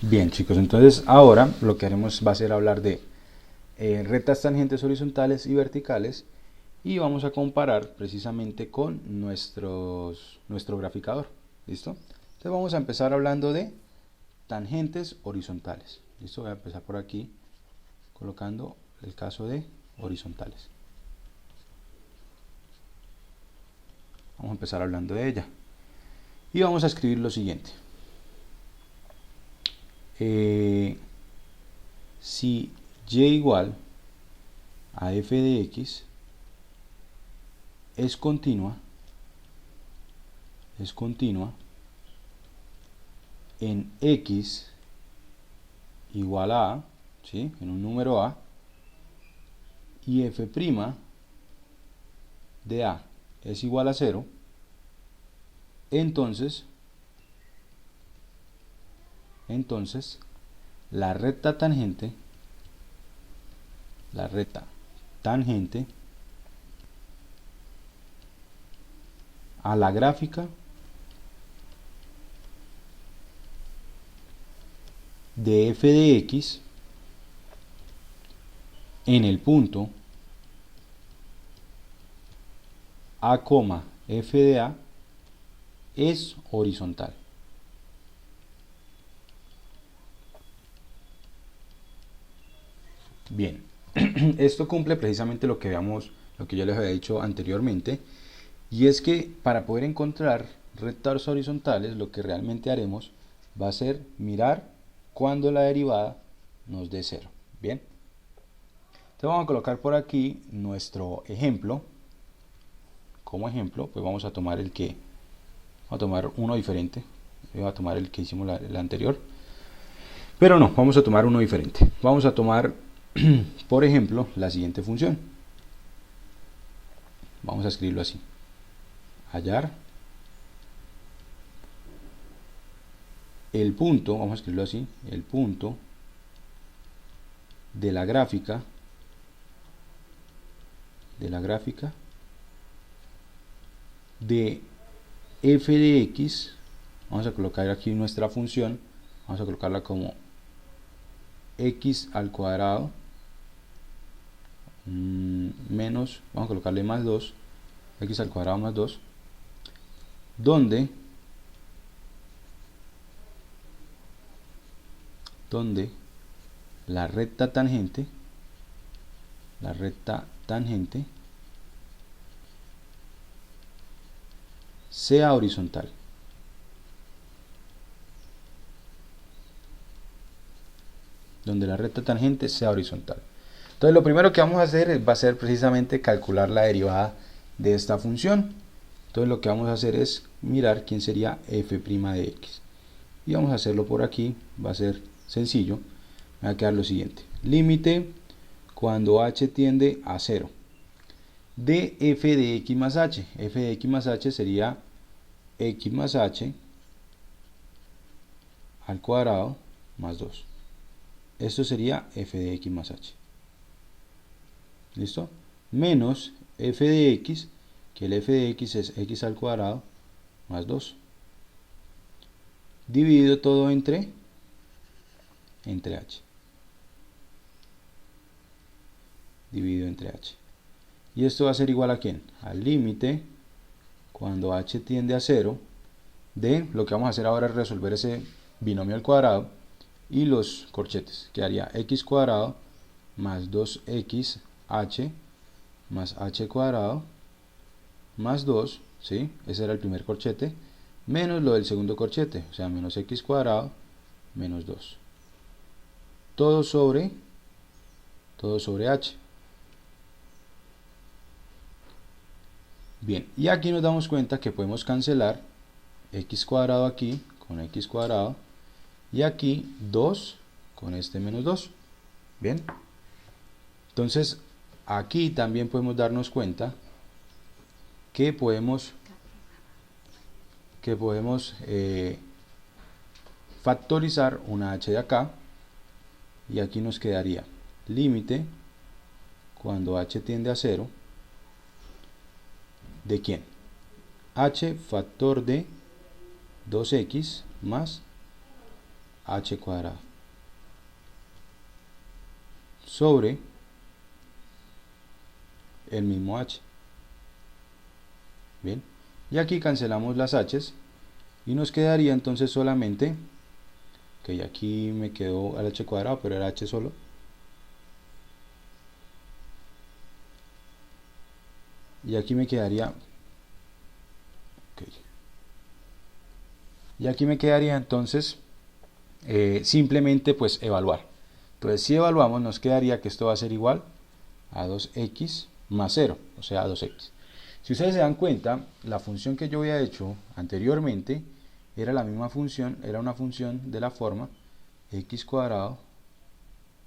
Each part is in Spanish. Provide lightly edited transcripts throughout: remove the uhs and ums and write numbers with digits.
Bien, chicos, entonces ahora lo que haremos va a ser hablar de rectas tangentes horizontales y verticales y vamos a comparar precisamente con nuestro graficador. ¿Listo? Entonces vamos a empezar hablando de tangentes horizontales. ¿Listo? Voy a empezar por aquí colocando el caso de horizontales. Vamos a empezar hablando de ella. Y vamos a escribir lo siguiente. Si y igual a f de x es continua en x igual a, ¿sí? En un número a, y f' de a es igual a 0, entonces la recta tangente a la gráfica de f de x en el punto a, f de a es horizontal. Bien, esto cumple precisamente lo que yo les había dicho anteriormente, y es que para poder encontrar rectas horizontales lo que realmente haremos va a ser mirar cuando la derivada nos dé 0. Bien, entonces vamos a colocar por aquí nuestro ejemplo. Como ejemplo, pues vamos a tomar uno diferente. Voy a tomar el que hicimos el anterior, pero no, vamos a tomar uno diferente. Vamos a tomar por ejemplo la siguiente función. Vamos a escribirlo así: hallar el punto, vamos a escribirlo así, el punto de la gráfica de f de x. Vamos a colocar aquí nuestra función, vamos a colocarla como x al cuadrado menos, vamos a colocarle más 2, x al cuadrado más 2, donde la recta tangente sea horizontal. Donde la recta tangente sea horizontal. Entonces lo primero que vamos a hacer va a ser precisamente calcular la derivada de esta función. Entonces lo que vamos a hacer es mirar quién sería f' de x. Y vamos a hacerlo por aquí, va a ser sencillo. Me va a quedar lo siguiente: límite cuando h tiende a 0 de f de x más h. F de x más h sería x más h al cuadrado más 2. Esto sería f de x más h. ¿Listo? Menos f de x, que el f de x es x al cuadrado más 2. Dividido todo entre h. Dividido entre h. Y esto va a ser igual a ¿quién? Al límite cuando h tiende a 0 de, lo que vamos a hacer ahora es resolver ese binomio al cuadrado y los corchetes. Quedaría x cuadrado más 2xh más h cuadrado más 2, ¿sí? Ese era el primer corchete, menos lo del segundo corchete, o sea, menos x cuadrado menos 2. Todo sobre h. Bien, y aquí nos damos cuenta que podemos cancelar x cuadrado aquí con x cuadrado y aquí 2 con este menos 2. Bien, entonces aquí también podemos darnos cuenta que podemos factorizar una h de acá, y aquí nos quedaría límite cuando h tiende a 0 de ¿quién? H factor de 2x más h cuadrado sobre el mismo h. Bien, y aquí cancelamos las h's y nos quedaría entonces solamente, que aquí me quedó el h cuadrado, pero era h solo. Y aquí me quedaría, y aquí me quedaría entonces simplemente pues evaluar. Entonces si evaluamos nos quedaría que esto va a ser igual a 2x más 0, o sea, a 2x. Si ustedes se dan cuenta, la función que yo había hecho anteriormente era la misma función, era una función de la forma x cuadrado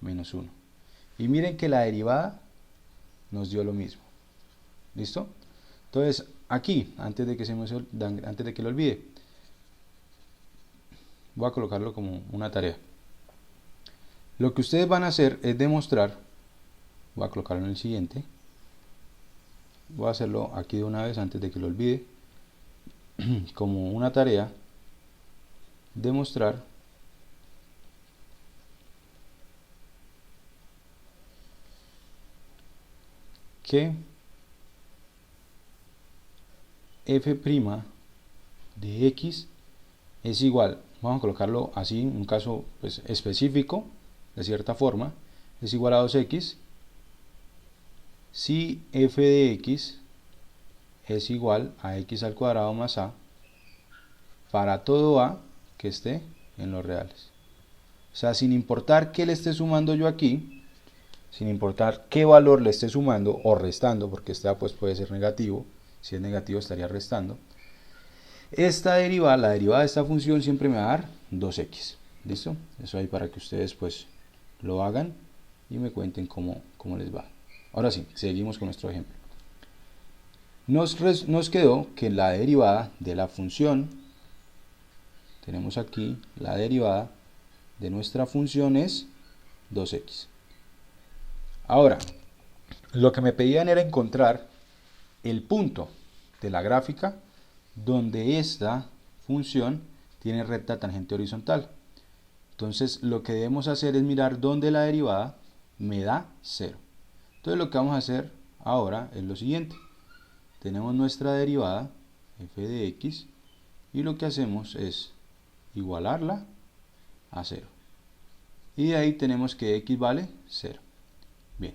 menos 1. Y miren que la derivada nos dio lo mismo. ¿Listo? Entonces, aquí, antes de que lo olvide, voy a colocarlo como una tarea. Lo que ustedes van a hacer es demostrar, voy a colocarlo en el siguiente, voy a hacerlo aquí de una vez antes de que lo olvide, como una tarea, demostrar que f' de x es igual, vamos a colocarlo así, en un caso pues, específico, de cierta forma, es igual a 2x si f de x es igual a x al cuadrado más a para todo a que esté en los reales. O sea, sin importar qué le esté sumando yo aquí, sin importar qué valor le esté sumando o restando, porque este a pues puede ser negativo, si es negativo estaría restando, esta derivada, la derivada de esta función siempre me va a dar 2x. ¿Listo? Eso ahí para que ustedes pues lo hagan y me cuenten cómo les va. Ahora sí, seguimos con nuestro ejemplo. Nos quedó que la derivada de la función, tenemos aquí la derivada de nuestra función es 2x. Ahora, lo que me pedían era encontrar el punto de la gráfica donde esta función tiene recta tangente horizontal. Entonces lo que debemos hacer es mirar dónde la derivada me da 0. Entonces lo que vamos a hacer ahora es lo siguiente. Tenemos nuestra derivada f de x y lo que hacemos es igualarla a 0. Y de ahí tenemos que x vale 0. Bien,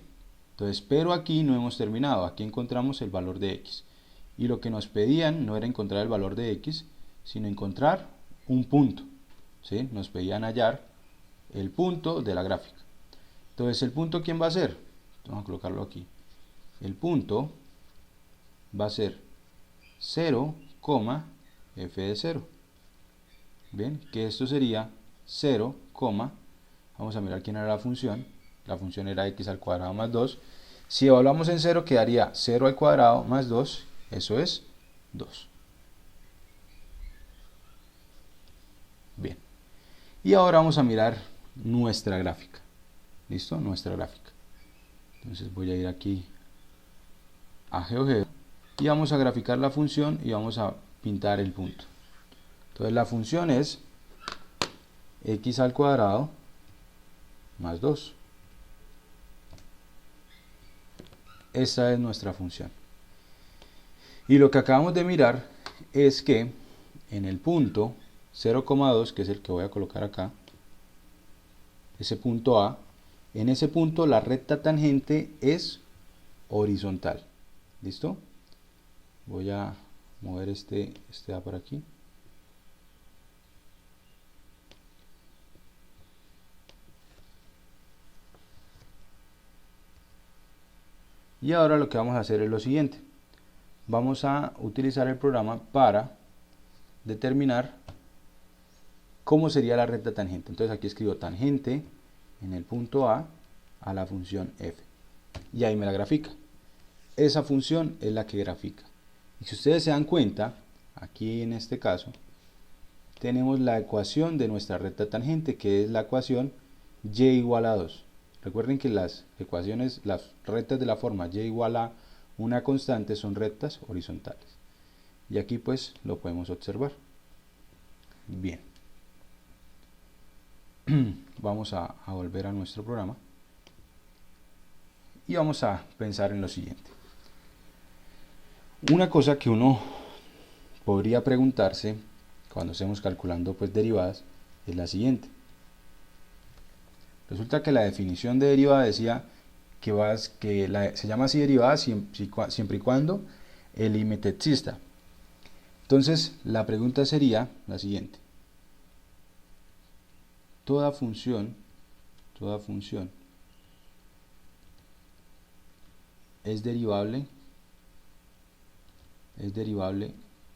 entonces pero aquí no hemos terminado. Aquí encontramos el valor de x. Y lo que nos pedían no era encontrar el valor de x, sino encontrar un punto. ¿Sí? Nos pedían hallar el punto de la gráfica. Entonces, ¿el punto quién va a ser? Vamos a colocarlo aquí. El punto va a ser 0, f de 0. ¿Ven? Que esto sería 0, vamos a mirar quién era la función. La función era x al cuadrado más 2. Si evaluamos en 0 quedaría 0 al cuadrado más 2. Eso es 2. Bien. Y ahora vamos a mirar nuestra gráfica. ¿Listo? Nuestra gráfica. Entonces voy a ir aquí a GeoGebra y vamos a graficar la función y vamos a pintar el punto. Entonces la función es x al cuadrado más 2. Esta es nuestra función. Y lo que acabamos de mirar es que en el punto 0,2, que es el que voy a colocar acá, ese punto A, en ese punto la recta tangente es horizontal. ¿Listo? Voy a mover este A por aquí. Y ahora lo que vamos a hacer es lo siguiente. Vamos a utilizar el programa para determinar cómo sería la recta tangente. Entonces aquí escribo tangente en el punto A la función f. Y ahí me la grafica. Esa función es la que grafica. Y si ustedes se dan cuenta, aquí en este caso, tenemos la ecuación de nuestra recta tangente, que es la ecuación y igual a 2. Recuerden que las ecuaciones, las rectas de la forma y igual a una constante son rectas horizontales. Y aquí pues lo podemos observar. Bien. vamos a volver a nuestro programa y vamos a pensar en lo siguiente. Una cosa que uno podría preguntarse cuando estemos calculando pues derivadas es la siguiente. Resulta que la definición de derivada decía que se llama así derivada siempre y cuando el límite exista. Entonces la pregunta sería la siguiente. Toda función es derivable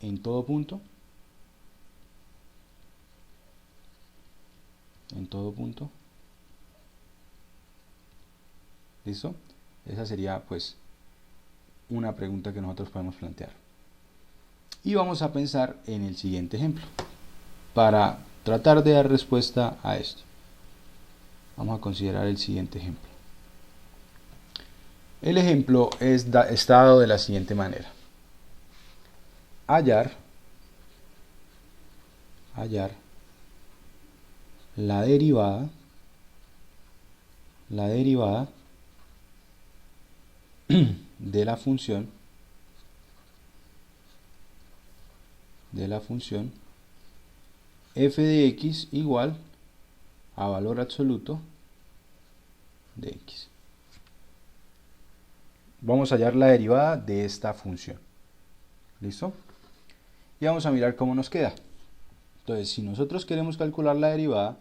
en todo punto. En todo punto. ¿Listo? Esa sería pues una pregunta que nosotros podemos plantear. Y vamos a pensar en el siguiente ejemplo para tratar de dar respuesta a esto. Vamos a considerar el siguiente ejemplo. El ejemplo está dado de la siguiente manera. Hallar la derivada de la función f de x igual a valor absoluto de x. Vamos a hallar la derivada de esta función. ¿Listo? Y vamos a mirar cómo nos queda. Entonces, si nosotros queremos calcular la derivada,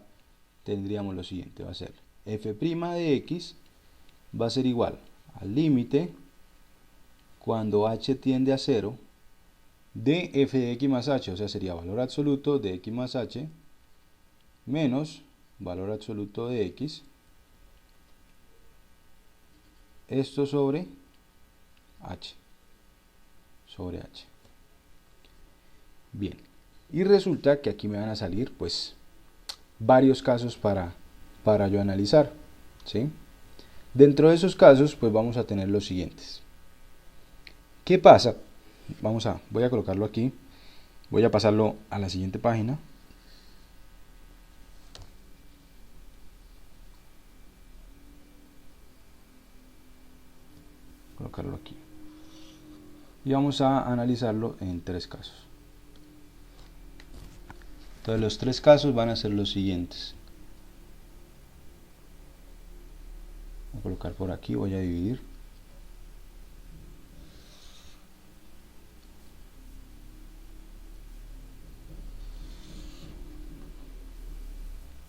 tendríamos lo siguiente. Va a ser f' de x va a ser igual al límite cuando h tiende a 0 de f de x más h, o sea, sería valor absoluto de x más h menos valor absoluto de x, esto sobre h. Bien, y resulta que aquí me van a salir pues varios casos para yo analizar, ¿sí? Dentro de esos casos pues vamos a tener los siguientes. ¿Qué pasa? Voy a colocarlo aquí, voy a pasarlo a la siguiente página. Colocarlo aquí. Y vamos a analizarlo en 3 casos. Entonces los 3 casos van a ser los siguientes. Voy a colocar por aquí, voy a dividir.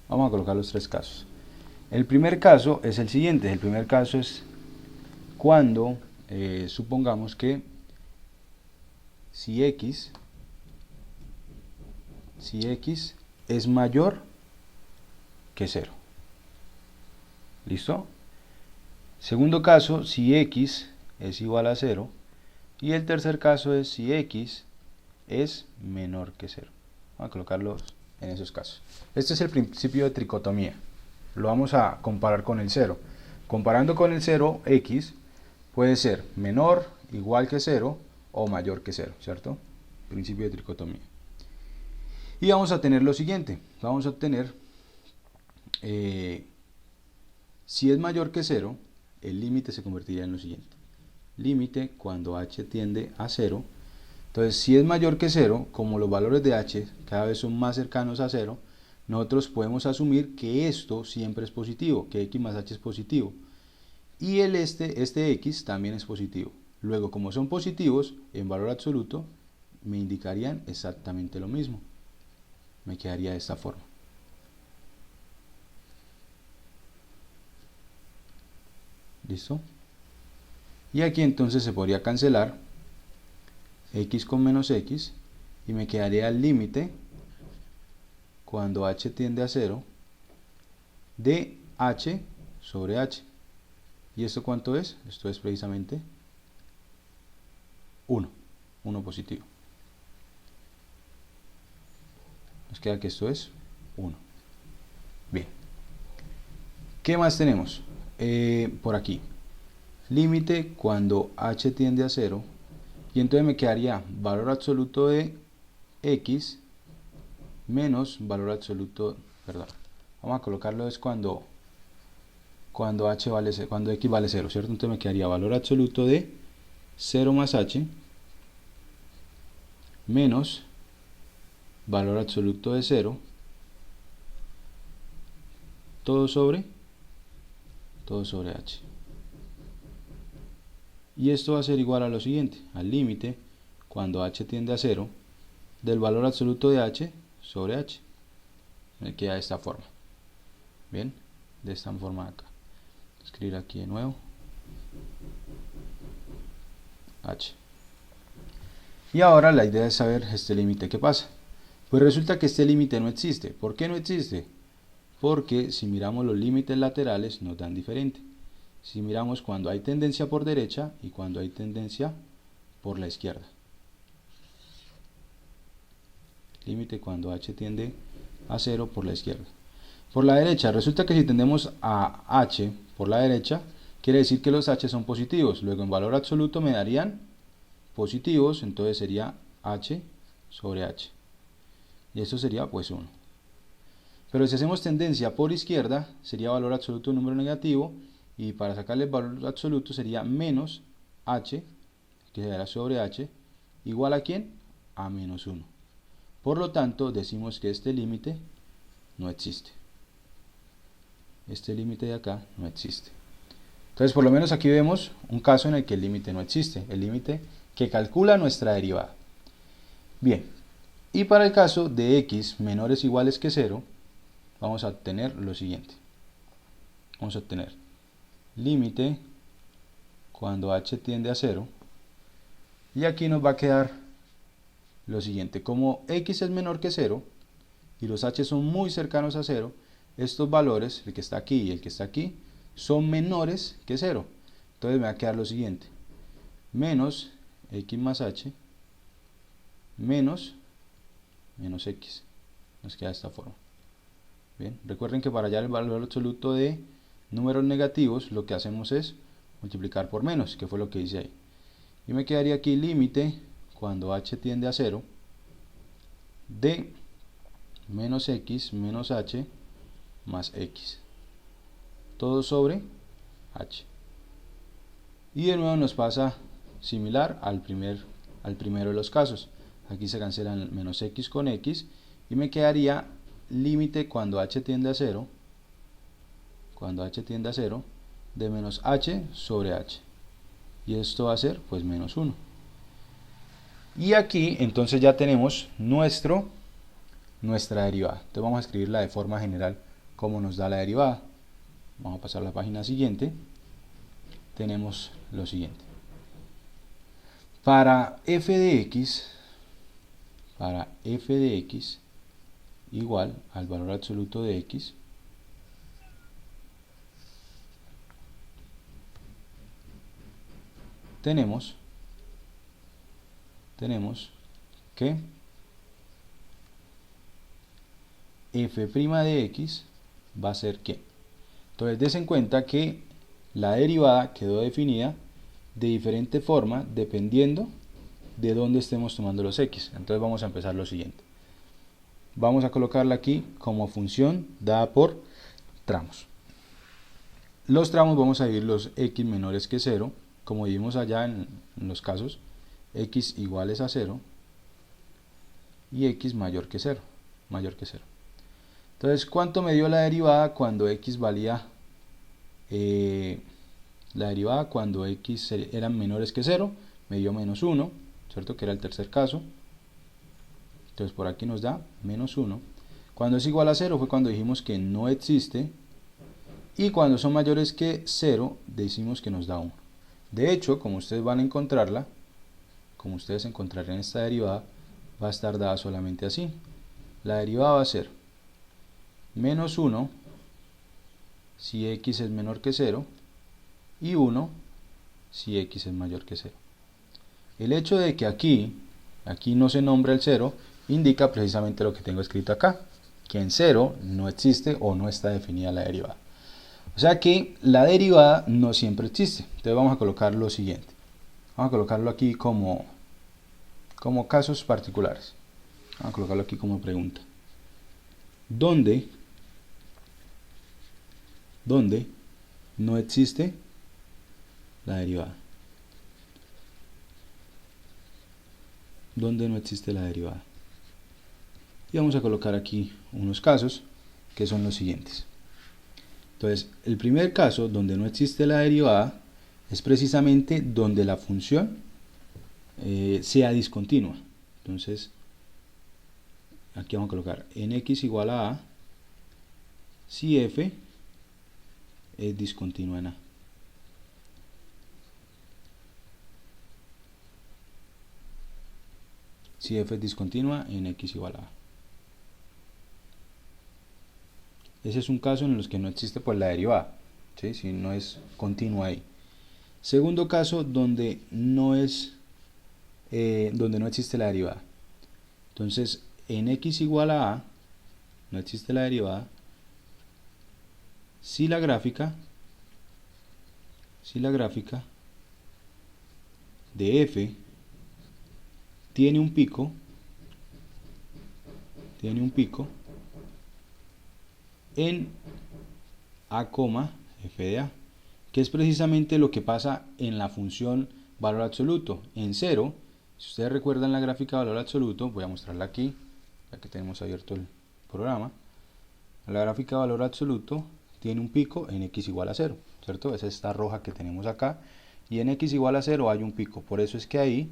Vamos a colocar los 3 casos. El primer caso es el siguiente. El primer caso es cuando supongamos que si x es mayor que 0. ¿Listo? Segundo caso, si x es igual a 0. Y el tercer caso es si x es menor que 0. Vamos a colocarlos en esos casos. Este es el principio de tricotomía. Lo vamos a comparar con el 0. Comparando con el 0, x puede ser menor, igual que 0 o mayor que 0, ¿cierto? Principio de tricotomía. Y vamos a tener lo siguiente. Vamos a tener, si es mayor que 0, el límite se convertiría en lo siguiente. Límite cuando h tiende a 0. Entonces, si es mayor que 0, como los valores de h cada vez son más cercanos a 0, nosotros podemos asumir que esto siempre es positivo, que x más h es positivo. Y este x también es positivo. Luego, como son positivos, en valor absoluto, me indicarían exactamente lo mismo. Me quedaría de esta forma. ¿Listo? Y aquí entonces se podría cancelar x con menos x y me quedaría el límite cuando h tiende a 0 de h sobre h. ¿Y esto cuánto es? Esto es precisamente 1 positivo. Nos queda que esto es 1. Bien. ¿Qué más tenemos? Por aquí. Límite cuando h tiende a 0. Y entonces me quedaría valor absoluto de x menos valor absoluto, Vamos a colocarlo es cuando h vale, cuando x vale 0, ¿cierto? Entonces me quedaría valor absoluto de 0 más h menos valor absoluto de 0 todo sobre h. Y esto va a ser igual a lo siguiente, al límite cuando h tiende a 0 del valor absoluto de h sobre h. Me queda de esta forma. Bien, de esta forma de acá. Escribir aquí de nuevo h. Y ahora la idea es saber este límite qué pasa. Pues resulta que este límite no existe. ¿Por qué no existe? Porque si miramos los límites laterales nos dan diferente. Si miramos cuando hay tendencia por derecha y cuando hay tendencia por la izquierda. Límite cuando h tiende a 0 por la izquierda. Por la derecha, resulta que si tendemos a h por la derecha, quiere decir que los h son positivos. Luego en valor absoluto me darían positivos, entonces sería h sobre h. Y esto sería pues 1. Pero si hacemos tendencia por izquierda, sería valor absoluto un número negativo, y para sacarle el valor absoluto sería menos h, que será sobre h, igual a ¿quién? A menos 1. Por lo tanto, decimos que este límite no existe. Este límite de acá no existe. Entonces, por lo menos aquí vemos un caso en el que el límite no existe, el límite que calcula nuestra derivada. Bien, y para el caso de x menores o iguales que 0, vamos a obtener lo siguiente. Vamos a obtener límite cuando h tiende a 0, y aquí nos va a quedar lo siguiente. Como x es menor que 0 y los h son muy cercanos a 0, estos valores, el que está aquí y el que está aquí, son menores que 0. Entonces me va a quedar lo siguiente: menos x más h menos x. Nos queda de esta forma. Bien, recuerden que para hallar el valor absoluto de números negativos, lo que hacemos es multiplicar por menos, que fue lo que hice ahí. Y me quedaría aquí límite cuando h tiende a 0 de menos x menos h más x, todo sobre h. Y de nuevo nos pasa similar al primero de los casos. Aquí se cancelan menos x con x y me quedaría límite cuando h tiende a 0, de menos h sobre h. Y esto va a ser pues menos 1. Y aquí entonces ya tenemos nuestra derivada. Entonces vamos a escribirla de forma general como nos da la derivada. Vamos a pasar a la página siguiente. Tenemos lo siguiente. Para f de x igual al valor absoluto de x, tenemos que f' de x va a ser ¿qué? Entonces des en cuenta que la derivada quedó definida de diferente forma dependiendo de dónde estemos tomando los x. Entonces vamos a empezar lo siguiente. Vamos a colocarla aquí como función dada por tramos. Los tramos vamos a dividir los x menores que 0, como vimos allá en los casos, x iguales a 0 y x mayor que 0. Entonces, ¿cuánto me dio la derivada cuando x valía? La derivada cuando x eran menores que 0, me dio menos 1, ¿cierto? Que era el tercer caso. Entonces por aquí nos da menos 1. Cuando es igual a 0 fue cuando dijimos que no existe. Y cuando son mayores que 0, decimos que nos da 1. De hecho, como ustedes van a encontrarla, como ustedes encontrarán esta derivada, va a estar dada solamente así. La derivada va a ser menos 1 si x es menor que 0 y 1 si x es mayor que 0. El hecho de que aquí no se nombra el 0 indica precisamente lo que tengo escrito acá, que en 0 no existe o no está definida la derivada. O sea que la derivada no siempre existe. Entonces vamos a colocar lo siguiente. Vamos a colocarlo aquí como casos particulares. Vamos a colocarlo aquí como pregunta. ¿Dónde donde no existe la derivada. Donde no existe la derivada. Y vamos a colocar aquí unos casos que son los siguientes. Entonces, el primer caso donde no existe la derivada es precisamente donde la función sea discontinua. Entonces, aquí vamos a colocar en x igual a si f es discontinua en a. Si f es discontinua en x igual a. Ese es un caso en el que no existe pues la derivada, ¿sí? Si no es continua ahí. Segundo caso donde no existe la derivada. Entonces en x igual a no existe la derivada si la gráfica de f tiene un pico en a, f de a, que es precisamente lo que pasa en la función valor absoluto. En 0, si ustedes recuerdan la gráfica de valor absoluto, voy a mostrarla aquí, ya que tenemos abierto el programa. La gráfica de valor absoluto tiene un pico en x igual a 0, ¿cierto? Es esta roja que tenemos acá, y en x igual a 0 hay un pico, por eso es que ahí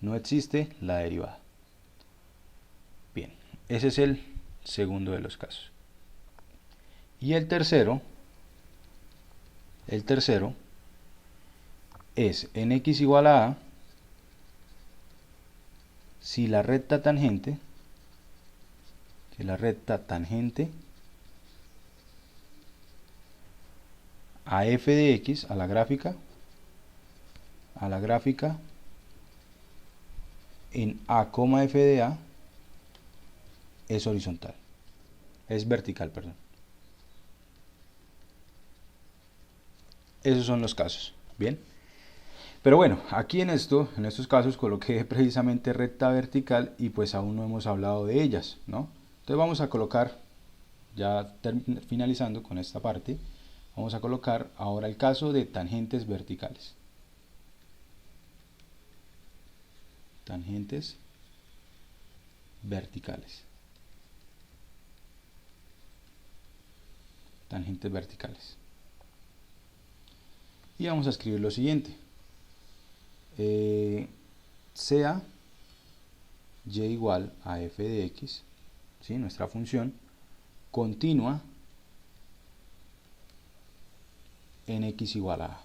no existe la derivada. Bien, ese es el segundo de los casos. Y el tercero es en x igual a si la recta tangente a f de x, a la gráfica en a, f de a es horizontal, es vertical, perdón. Esos son los casos, ¿bien? Pero bueno, aquí en estos casos coloqué precisamente recta vertical y pues aún no hemos hablado de ellas, ¿no? Entonces vamos a colocar, ya finalizando con esta parte, vamos a colocar ahora el caso de tangentes verticales. Tangentes verticales. Y vamos a escribir lo siguiente. Sea y igual a f de x, ¿sí? Nuestra función continua en x igual a a.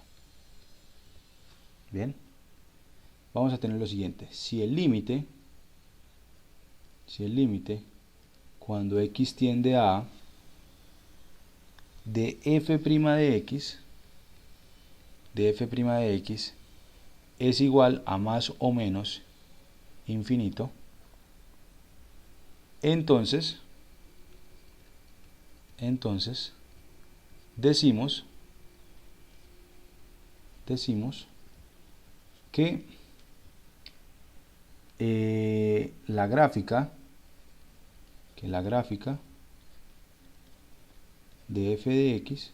Bien, vamos a tener lo siguiente. Si el límite cuando x tiende a a de f' de x es igual a más o menos infinito, entonces decimos que la gráfica de f de x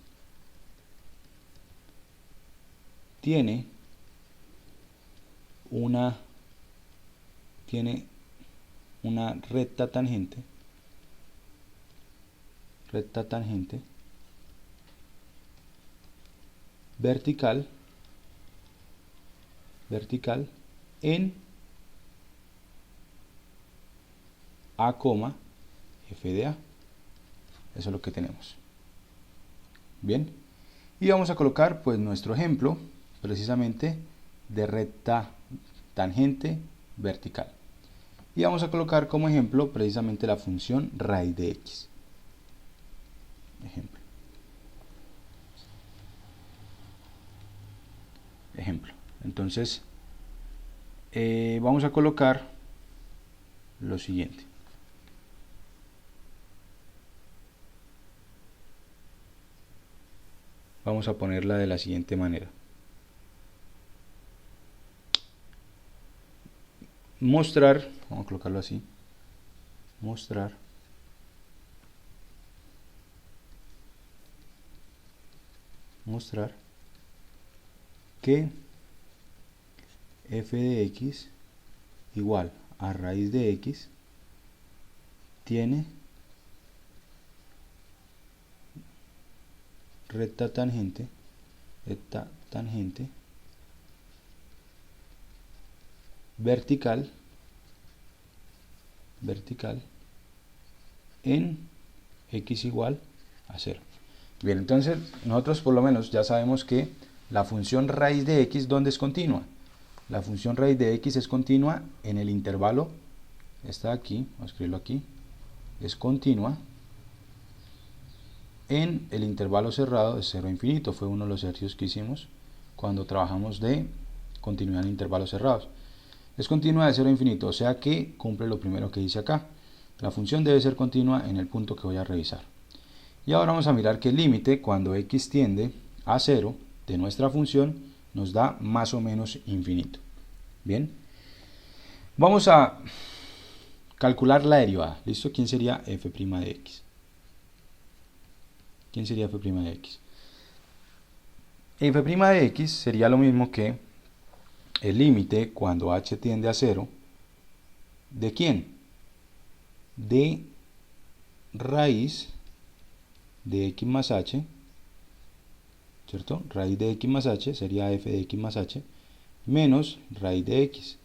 tiene una recta tangente vertical en a, f de a. Eso es lo que tenemos. Bien, y vamos a colocar pues nuestro ejemplo precisamente de recta tangente vertical. Y vamos a colocar como ejemplo precisamente la función raíz de x. Ejemplo. Entonces, vamos a colocar lo siguiente. Vamos a ponerla de la siguiente manera. Mostrar, vamos a colocarlo así, mostrar mostrar que f de x igual a raíz de x tiene recta tangente vertical en x igual a 0. Bien, entonces nosotros por lo menos ya sabemos que la función raíz de x, ¿dónde es continua? La función raíz de x es continua en el intervalo, está aquí, vamos a escribirlo aquí, es continua en el intervalo cerrado de 0 a infinito. Fue uno de los ejercicios que hicimos cuando trabajamos de continuidad en intervalos cerrados. Es continua de 0 a infinito, o sea que cumple lo primero que dice acá. La función debe ser continua en el punto que voy a revisar. Y ahora vamos a mirar que el límite cuando x tiende a 0 de nuestra función nos da más o menos infinito. Bien, vamos a calcular la derivada. ¿Listo? ¿Quién sería f' de x? ¿Quién sería f' de x? F' de x sería lo mismo que el límite cuando h tiende a 0. ¿De quién? De raíz de x más h, ¿cierto? Raíz de x más h sería f de x más h menos raíz de x.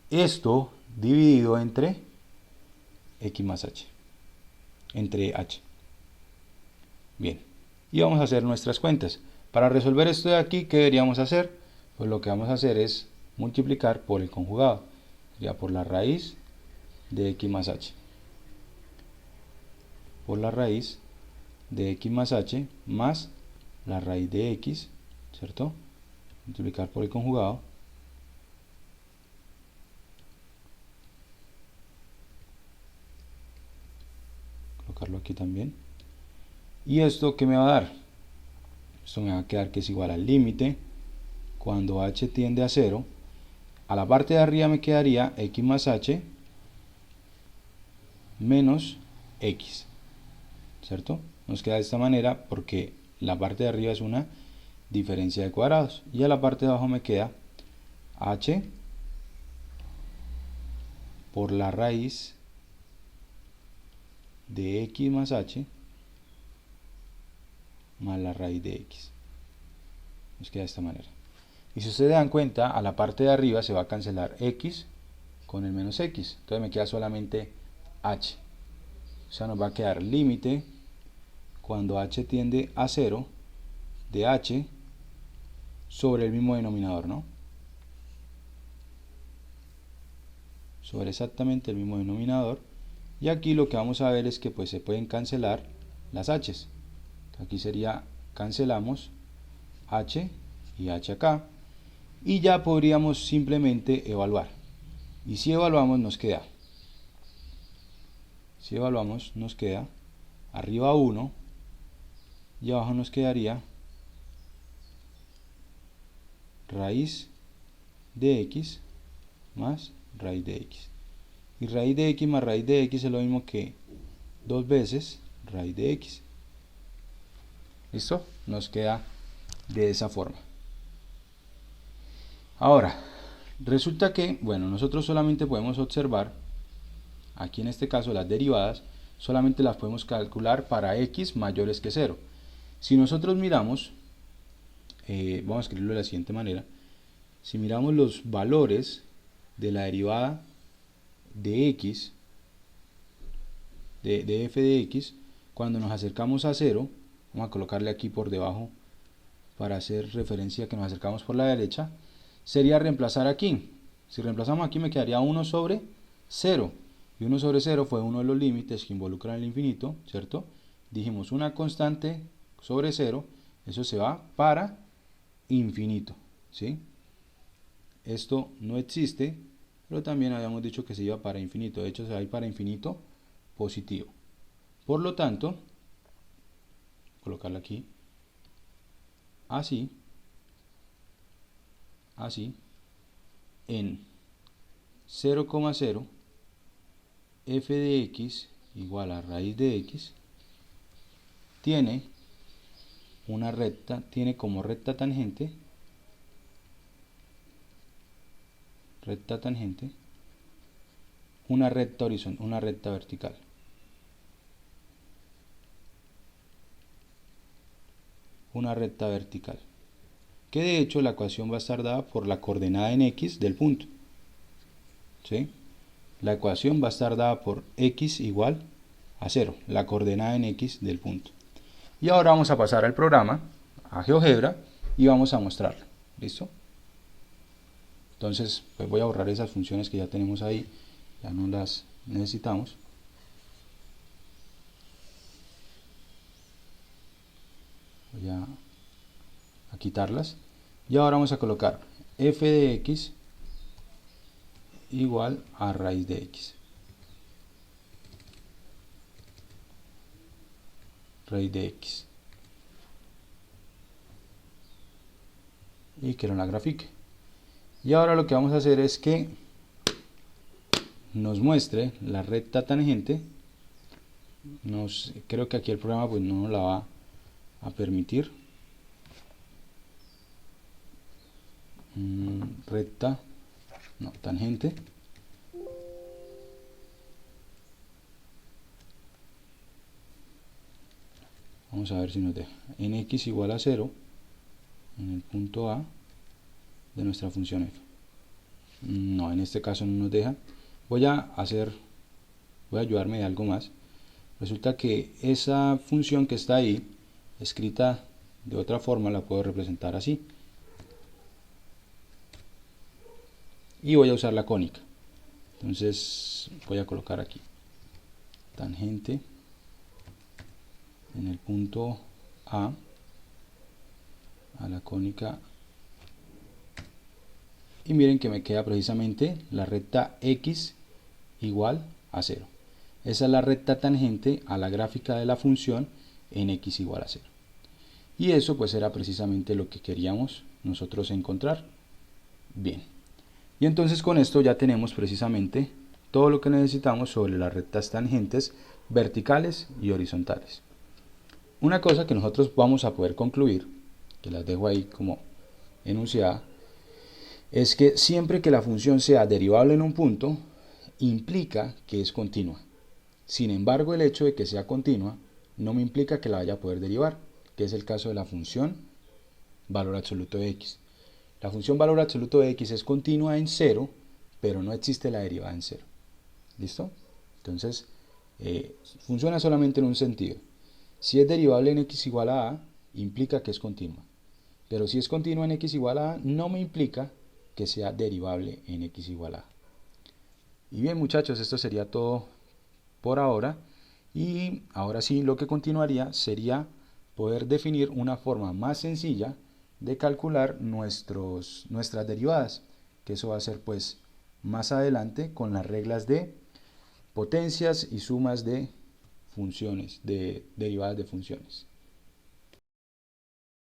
Esto dividido entre x más h, entre h. Bien, y vamos a hacer nuestras cuentas. Para resolver esto de aquí, ¿qué deberíamos hacer? Pues lo que vamos a hacer es multiplicar por el conjugado. Sería por la raíz de x más h. Por la raíz de x más h más la raíz de x, ¿cierto? Multiplicar por el conjugado. Colocarlo aquí también. ¿Y esto qué me va a dar? Esto me va a quedar que es igual al límite cuando h tiende a 0. A la parte de arriba me quedaría x más h menos x, ¿cierto? Nos queda de esta manera porque la parte de arriba es una diferencia de cuadrados. Y a la parte de abajo me queda h por la raíz de x más h más la raíz de x. Nos queda de esta manera. Y si ustedes dan cuenta, a la parte de arriba se va a cancelar x con el menos x. Entonces me queda solamente h. O sea, nos va a quedar límite cuando h tiende a 0 de h sobre el mismo denominador, ¿no? Sobre exactamente el mismo denominador. Y aquí lo que vamos a ver es que pues se pueden cancelar las h's. Aquí sería, cancelamos h y h acá. Y ya podríamos simplemente evaluar. Y si evaluamos nos queda, arriba 1 y abajo nos quedaría raíz de x más raíz de x. Y raíz de x más raíz de x es lo mismo que 2 veces raíz de x. ¿Listo? Nos queda de esa forma. Ahora, resulta que, bueno, nosotros solamente podemos observar, aquí en este caso las derivadas, solamente las podemos calcular para x mayores que 0. Si nosotros miramos, vamos a escribirlo de la siguiente manera, si miramos los valores de la derivada de x, de f de x, cuando nos acercamos a 0, vamos a colocarle aquí por debajo para hacer referencia a que nos acercamos por la derecha, sería reemplazar aquí. Si reemplazamos aquí me quedaría 1 sobre 0. Y 1 sobre 0 fue uno de los límites que involucran el infinito, ¿cierto? Dijimos una constante sobre 0, eso se va para infinito, ¿sí? Esto no existe, pero también habíamos dicho que se iba para infinito. De hecho, se va a ir para infinito positivo. Por lo tanto, colocarlo aquí, así, en 0,0 f de x igual a raíz de x tiene una recta, tiene como recta tangente una recta horizontal, una recta vertical. Una recta vertical. Que de hecho la ecuación va a estar dada por la coordenada en x del punto. ¿Sí? La ecuación va a estar dada por x igual a 0, la coordenada en x del punto. Y ahora vamos a pasar al programa, a GeoGebra, y vamos a mostrarlo. ¿Listo? Entonces, pues voy a borrar esas funciones que ya tenemos ahí, ya no las necesitamos. Voy a quitarlas. Y ahora vamos a colocar f de x igual a raíz de x. Raíz de x. Y que no la grafique. Y ahora lo que vamos a hacer es que nos muestre la recta tangente. Creo que aquí el programa pues no nos la va a permitir. Recta, no, tangente. Vamos a ver si nos deja. En x igual a 0, en el punto A de nuestra función f. No, en este caso no nos deja. Voy a ayudarme de algo más. Resulta que esa función que está ahí, escrita de otra forma, la puedo representar así. Y voy a usar la cónica. Entonces voy a colocar aquí tangente en el punto A la cónica, y miren que me queda precisamente la recta x igual a 0. Esa es la recta tangente a la gráfica de la función en x igual a 0. Y eso pues era precisamente lo que queríamos nosotros encontrar. Bien. Y entonces con esto ya tenemos precisamente todo lo que necesitamos sobre las rectas tangentes verticales y horizontales. Una cosa que nosotros vamos a poder concluir, que las dejo ahí como enunciada, es que siempre que la función sea derivable en un punto, implica que es continua. Sin embargo, el hecho de que sea continua no me implica que la vaya a poder derivar, que es el caso de la función valor absoluto de x. La función valor absoluto de x es continua en 0, pero no existe la derivada en 0. ¿Listo? Entonces, funciona solamente en un sentido. Si es derivable en x igual a a, implica que es continua. Pero si es continua en x igual a a, no me implica que sea derivable en x igual a a. Y bien, muchachos, esto sería todo por ahora. Y ahora sí, lo que continuaría sería poder definir una forma más sencilla de calcular nuestras derivadas, que eso va a ser pues más adelante con las reglas de potencias y sumas de funciones, de derivadas de funciones.